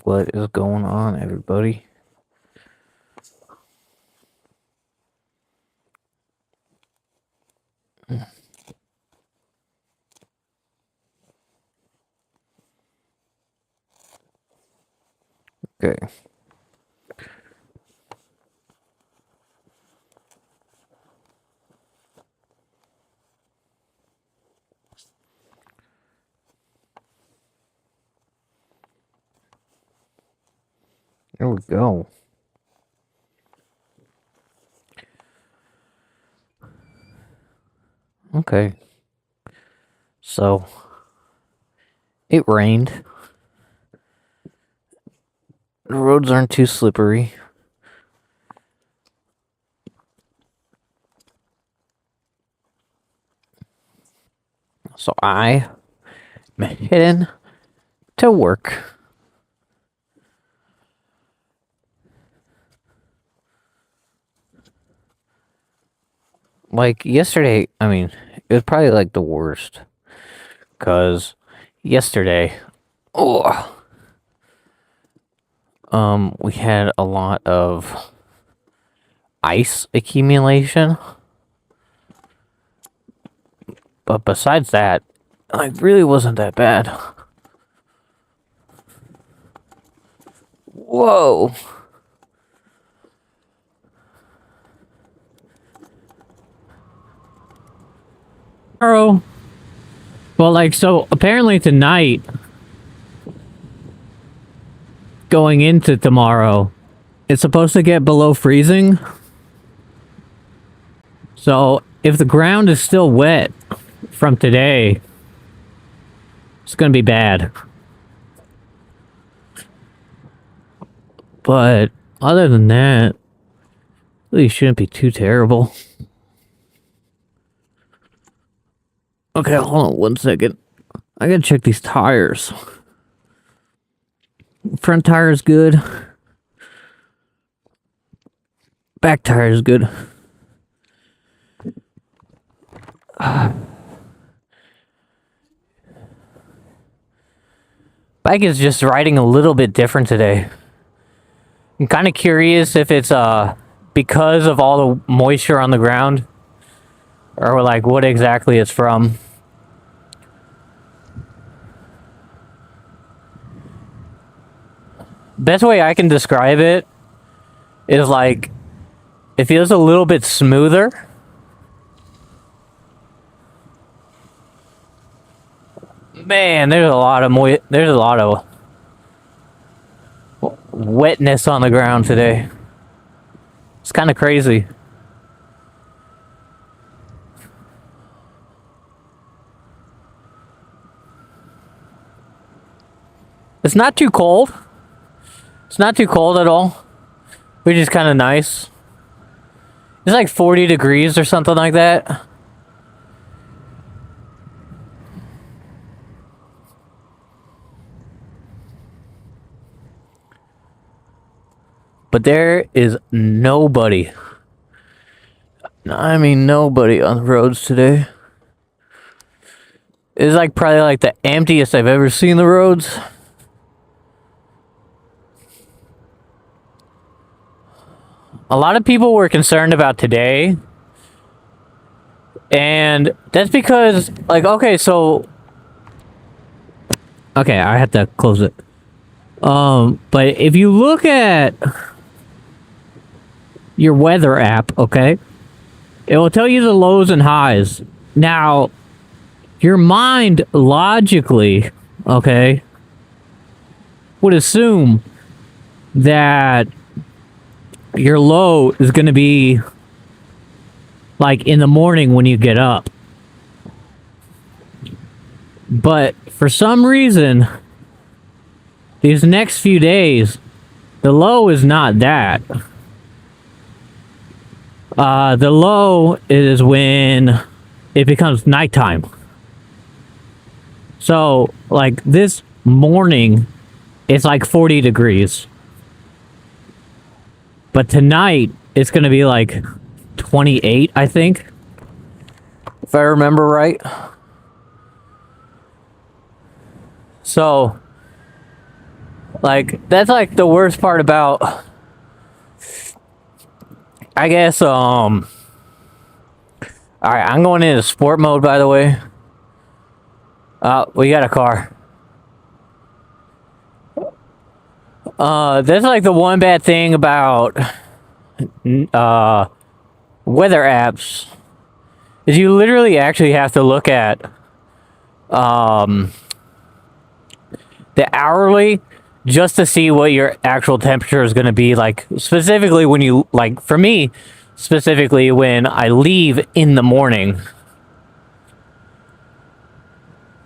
What is going on, everybody? Okay. There we go. Okay. So, it rained. The roads aren't too slippery. So I am heading to work. Like yesterday, it was probably like the worst. Cause yesterday, we had a lot of ice accumulation. But besides that, it really wasn't that bad. Whoa. Tomorrow. Well, so apparently tonight, going into tomorrow, it's supposed to get below freezing. So if the ground is still wet from today, it's gonna be bad. But other than that, really shouldn't be too terrible. Okay, hold on 1 second. I gotta check these tires. Front tire is good. Back tire is good. Bike is just riding a little bit different today. I'm kind of curious if it's because of all the moisture on the ground, or like what exactly it's from. Best way I can describe it is like it feels a little bit smoother. Man, there's a lot of wetness on the ground today. It's kind of crazy. It's not too cold. It's not too cold at all, which is kind of nice. It's like 40 degrees or something like that. But there is nobody. Nobody on the roads today. It's like probably like the emptiest I've ever seen the roads. A lot of people were concerned about today. And that's because, okay, I had to close it. But if you look at your weather app, okay, it will tell you the lows and highs. Now, your mind logically, okay, would assume that your low is going to be like in the morning when you get up. But for some reason, these next few days, the low is not that. The low is when it becomes nighttime. So, like this morning, it's like 40 degrees. But tonight, it's going to be like 28, I think. If I remember right. Like, that's like the worst part about, I guess, alright, I'm going into sport mode, by the way. We got a car. That's like the one bad thing about, weather apps, is you literally actually have to look at, the hourly just to see what your actual temperature is going to be, like, specifically when you, like, for me, specifically when I leave in the morning.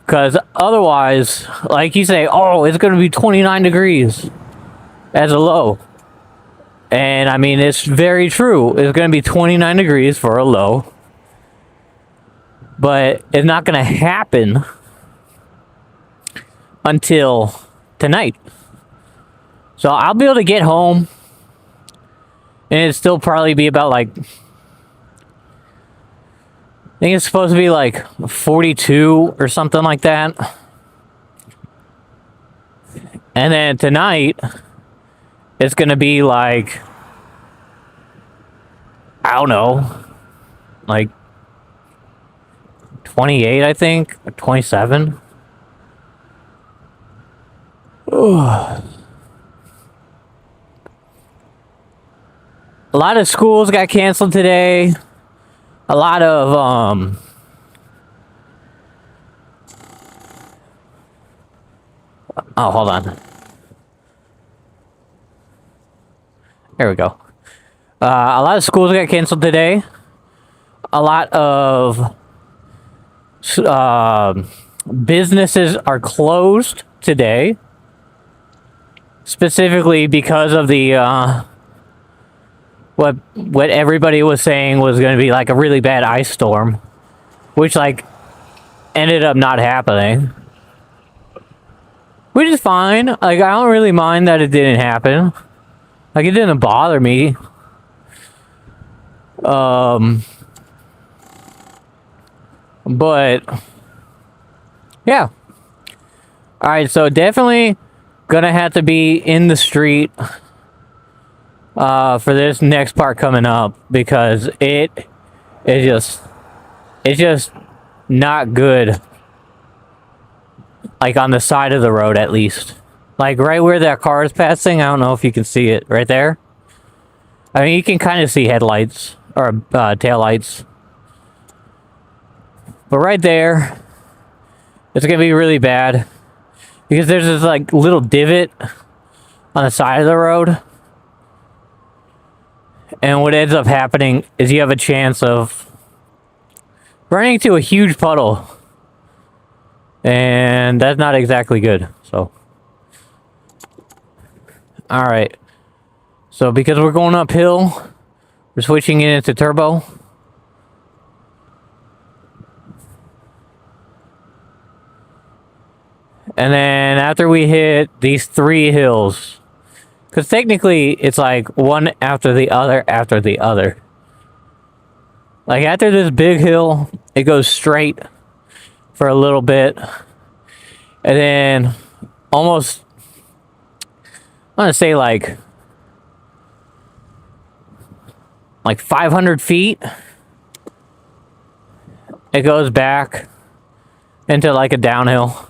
Because otherwise, like you say, oh, it's going to be 29 degrees as a low. And I mean, it's very true. It's going to be 29 degrees for a low. But it's not going to happen until tonight. So I'll be able to get home. And it'd still probably be about like, I think it's supposed to be like 42 or something like that. And then tonight, it's going to be like, I don't know, like 28, I think, or 27. Ugh. A lot of schools got canceled today. A lot of, oh, hold on. There we go. A lot of schools got canceled today. A lot of businesses are closed today. Specifically because of the, what everybody was saying was going to be like a really bad ice storm, which like ended up not happening, which is fine. Like, I don't really mind that it didn't happen. Like, it didn't bother me. But yeah. All right, so definitely gonna have to be in the street for this next part coming up, because it's just not good. Like, on the side of the road, at least. Like, right where that car is passing, I don't know if you can see it. Right there? I mean, you can kind of see headlights, or taillights. But right there, it's gonna be really bad. Because there's this, like, little divot on the side of the road. And what ends up happening is you have a chance of running into a huge puddle. And that's not exactly good, so. Alright. So because we're going uphill, we're switching it into turbo. And then after we hit these 3 hills, because technically it's like one after the other after the other. Like, after this big hill, it goes straight for a little bit. And then almost, I want to say like 500 feet, it goes back into like a downhill.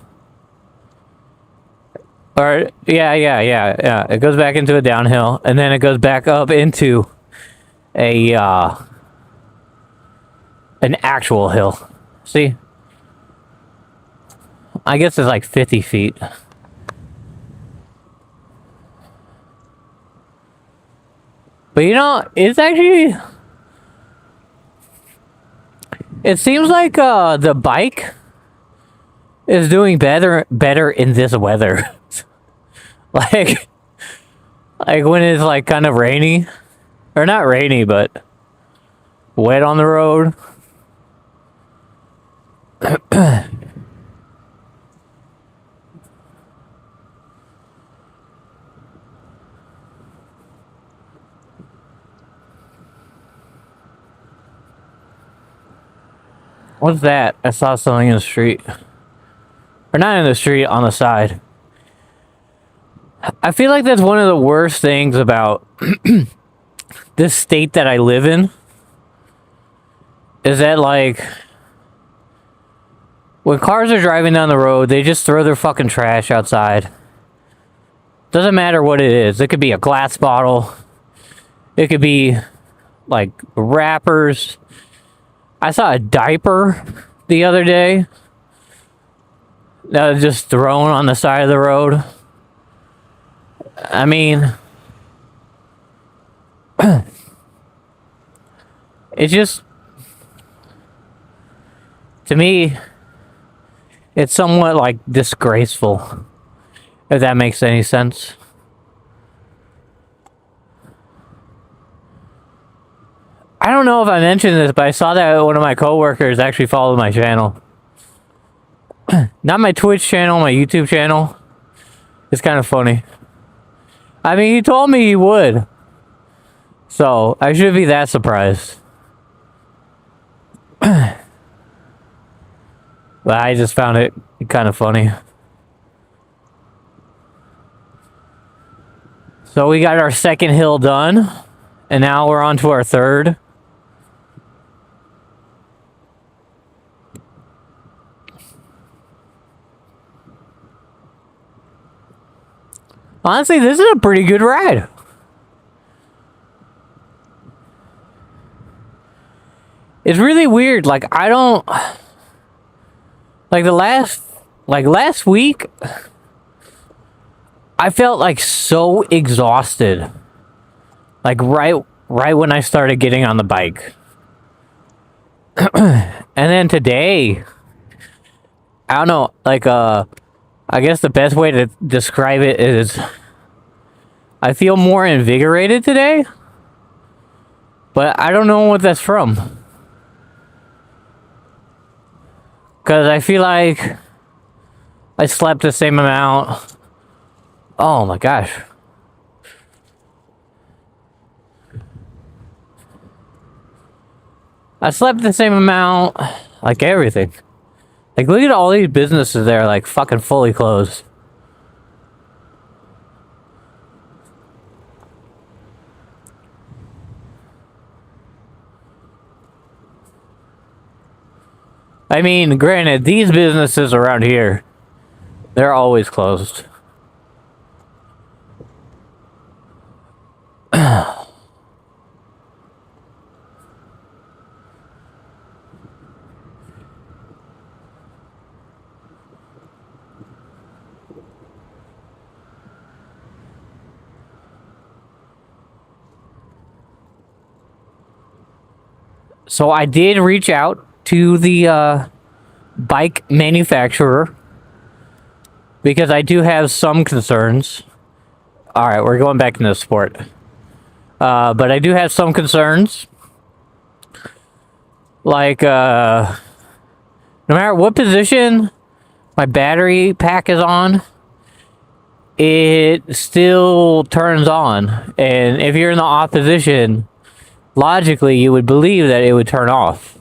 Or, yeah. It goes back into a downhill, and then it goes back up into a, an actual hill. See? I guess it's like 50 feet. But you know, it's actually, it seems like, the bike is doing better in this weather. like when it's like kind of rainy, or not rainy, but wet on the road. What's that? I saw something in the street. Or not in the street, on the side. I feel like that's one of the worst things about this state that I live in. Is that like when cars are driving down the road, they just throw their fucking trash outside. Doesn't matter what it is. It could be a glass bottle. It could be like wrappers. I saw a diaper the other day that was just thrown on the side of the road. I mean, it's just, to me, it's somewhat like disgraceful, if that makes any sense. I don't know if I mentioned this, but I saw that one of my coworkers actually followed my channel. Not my Twitch channel, my YouTube channel. It's kind of funny. I mean, he told me he would. So, I shouldn't be that surprised. But I just found it kind of funny. So we got our second hill done. And now we're on to our third. Honestly, this is a pretty good ride. It's really weird. Like, I don't... Like, last week, I felt, like, so exhausted. Like, right when I started getting on the bike. And then today, I don't know, like, I guess the best way to describe it is I feel more invigorated today, but I don't know what that's from. Because I feel like I slept the same amount. Oh my gosh. I slept the same amount, like everything. Like, look at all these businesses that are, like, fucking fully closed. I mean, granted, these businesses around here, they're always closed. So I did reach out to the bike manufacturer because I do have some concerns. All right, we're going back into sport. But I do have some concerns. Like, no matter what position my battery pack is on, it still turns on. And if you're in the off position, logically, you would believe that it would turn off.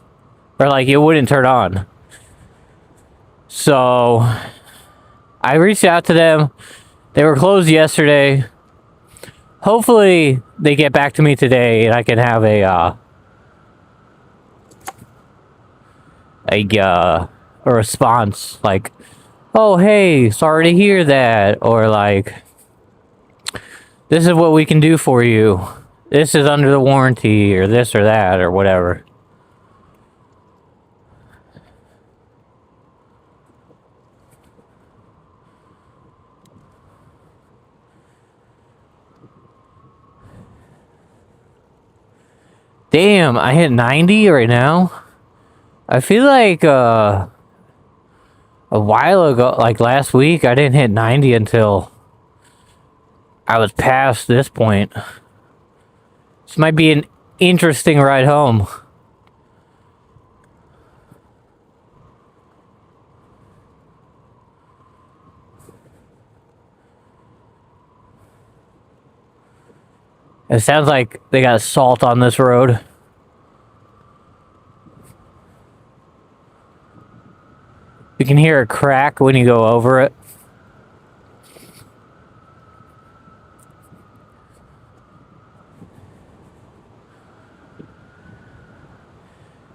Or, like, it wouldn't turn on. So, I reached out to them. They were closed yesterday. Hopefully, they get back to me today and I can have a response. Like, oh, hey, sorry to hear that. Or, like, this is what we can do for you. This is under the warranty, or this or that, or whatever. Damn, I hit 90 right now. I feel like a while ago, like last week, I didn't hit 90 until I was past this point. This might be an interesting ride home. It sounds like they got salt on this road. You can hear a crack when you go over it.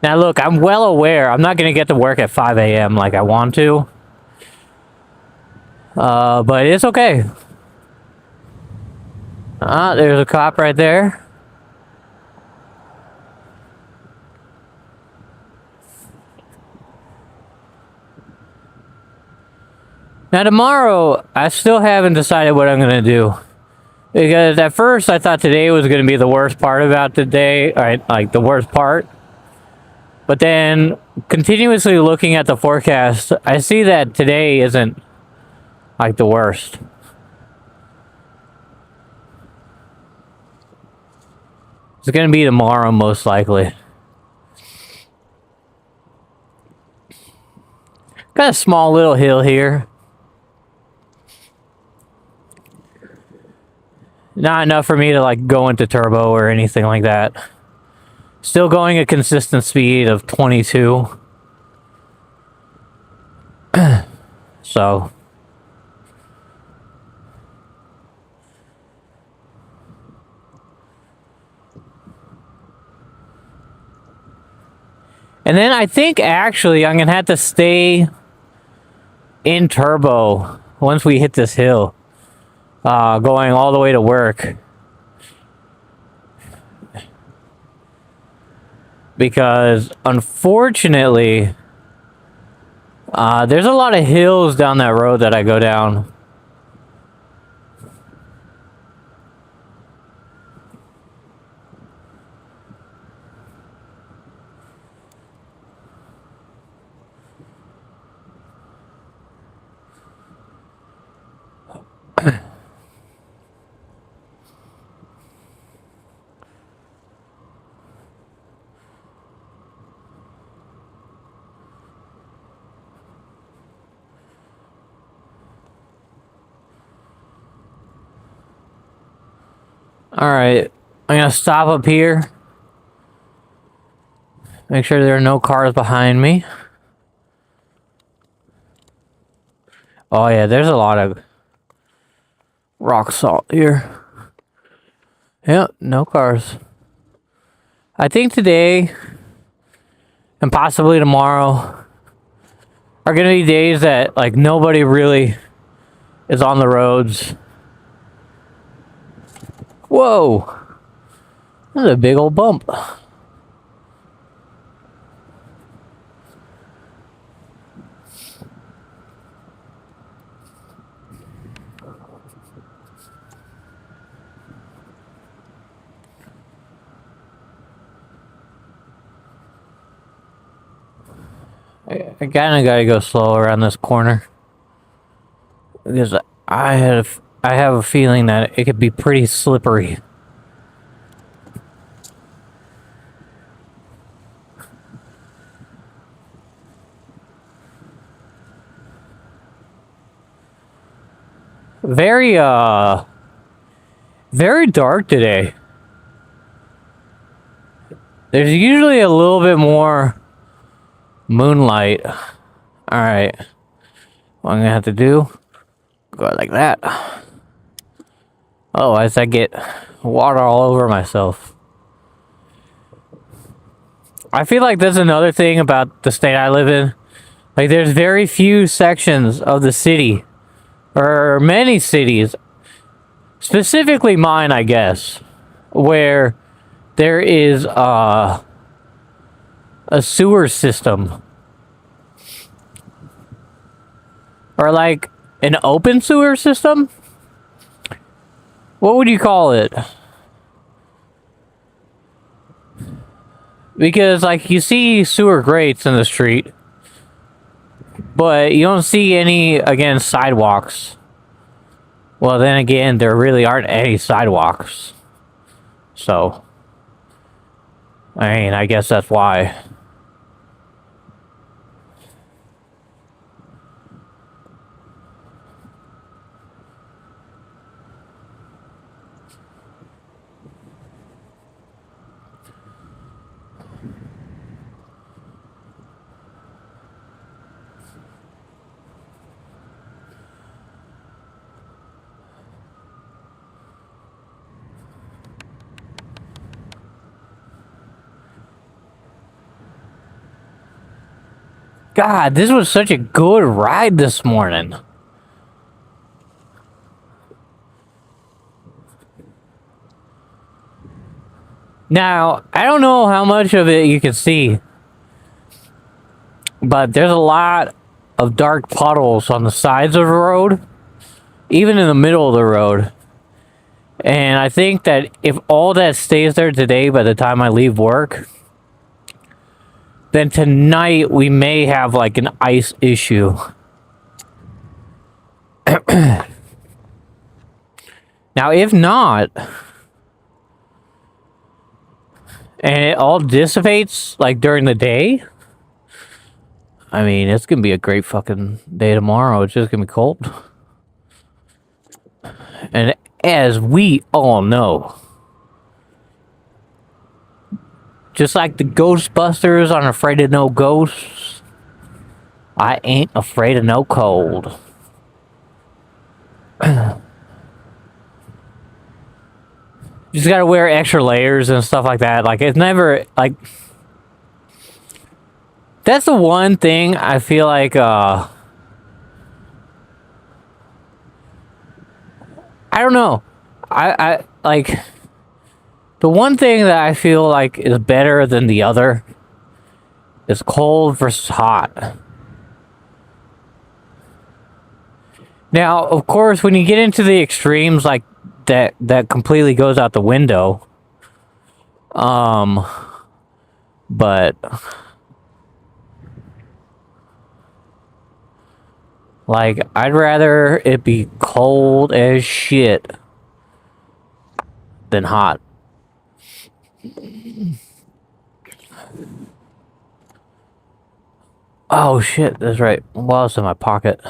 Now look, I'm well aware I'm not going to get to work at 5 a.m. like I want to. But it's okay. There's a cop right there. Now tomorrow, I still haven't decided what I'm going to do. Because at first I thought today was going to be the worst part about the day. Alright, like the worst part. But then, continuously looking at the forecast, I see that today isn't like the worst. It's going to be tomorrow, most likely. Got a small little hill here. Not enough for me to like go into turbo or anything like that. Still going a consistent speed of 22. So. And then I think actually I'm going to have to stay in turbo once we hit this hill. Going all the way to work. Because unfortunately, there's a lot of hills down that road that I go down. Alright, I'm gonna stop up here. Make sure there are no cars behind me. Oh yeah, there's a lot of rock salt here. Yep, no cars. I think today and possibly tomorrow are gonna be days that like nobody really is on the roads. Whoa! That's a big old bump. I kind of gotta go slow around this corner because I have a feeling that it could be pretty slippery. Very very dark today. There's usually a little bit more moonlight. Alright. What I'm gonna have to do, go like that. Otherwise I get water all over myself. I feel like there's another thing about the state I live in. Like there's very few sections of the city, or many cities, specifically mine I guess, where there is a sewer system. Or like an open sewer system? What would you call it? Because like you see sewer grates in the street, but you don't see any, again, sidewalks. Well, then again, there really aren't any sidewalks. So, I mean, I guess that's why. God, this was such a good ride this morning. Now, I don't know how much of it you can see, but there's a lot of dark puddles on the sides of the road, even in the middle of the road. And I think that if all that stays there today by the time I leave work, then tonight we may have like an ice issue. Now, if not, and it all dissipates like during the day, I mean, it's gonna be a great fucking day tomorrow. It's just gonna be cold. And as we all know, just like the Ghostbusters on Afraid of No Ghosts, I ain't afraid of no cold. You just gotta wear extra layers and stuff like that. Like, it's never, like... That's the one thing I feel like, I don't know. I like... The one thing that I feel like is better than the other is cold versus hot. Now, of course, when you get into the extremes, like, that completely goes out the window. But like, I'd rather it be cold as shit than hot. Oh shit, that's right. What else in my pocket?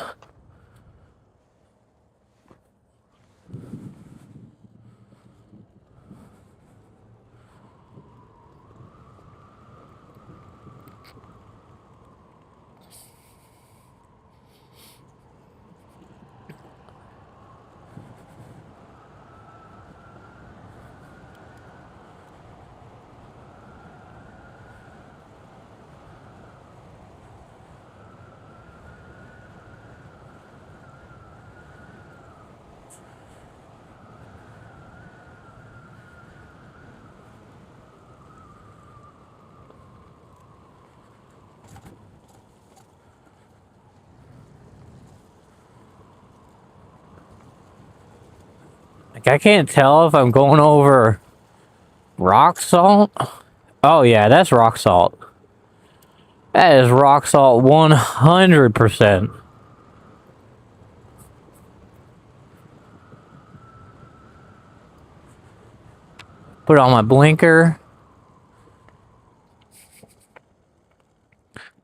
Like, I can't tell if I'm going over rock salt. Oh yeah, that's rock salt. That is rock salt 100%. Put on my blinker.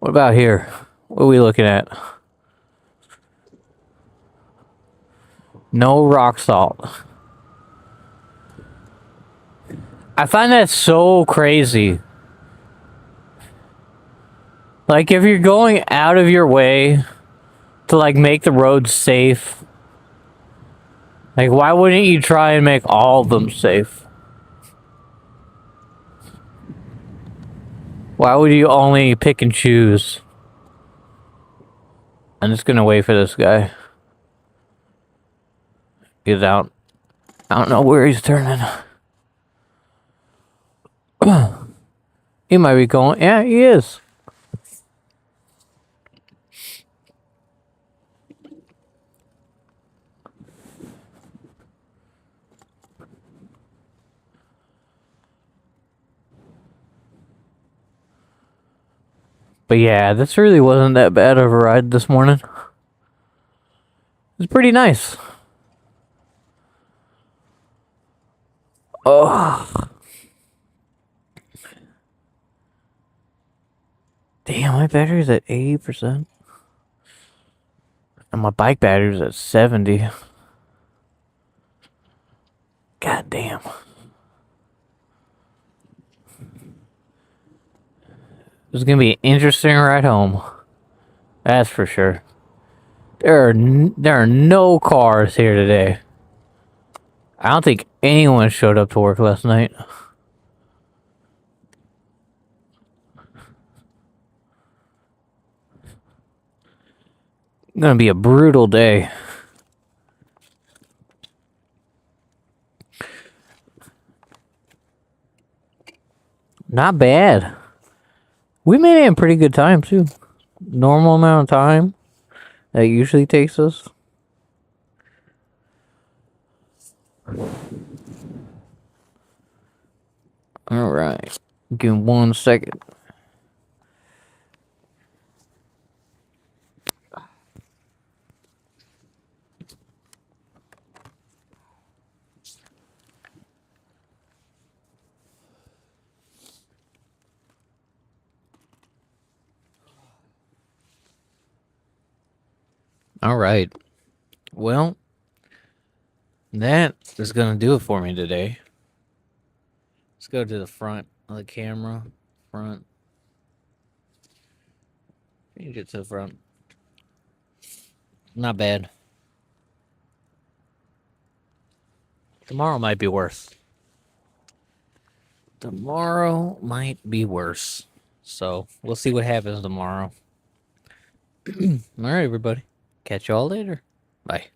What about here? What are we looking at? No rock salt. I find that so crazy. Like, if you're going out of your way to, like, make the roads safe, like, why wouldn't you try and make all of them safe? Why would you only pick and choose? I'm just gonna wait for this guy. Get out. I don't know where he's turning. He might be going. Yeah, he is. But yeah, this really wasn't that bad of a ride this morning. It's pretty nice. Oh. Damn, my battery's at 80%. And my bike battery's at 70. God damn. It's gonna be an interesting ride home. That's for sure. There are no cars here today. I don't think anyone showed up to work last night. Gonna be a brutal day. Not bad. We made it in pretty good time too. Normal amount of time that usually takes us. All right. Give me 1 second. All right. Well, that is going to do it for me today. Let's go to the front of the camera. Front. You get to the front. Not bad. Tomorrow might be worse. Tomorrow might be worse. So we'll see what happens tomorrow. All right, everybody. Catch y'all later. Bye.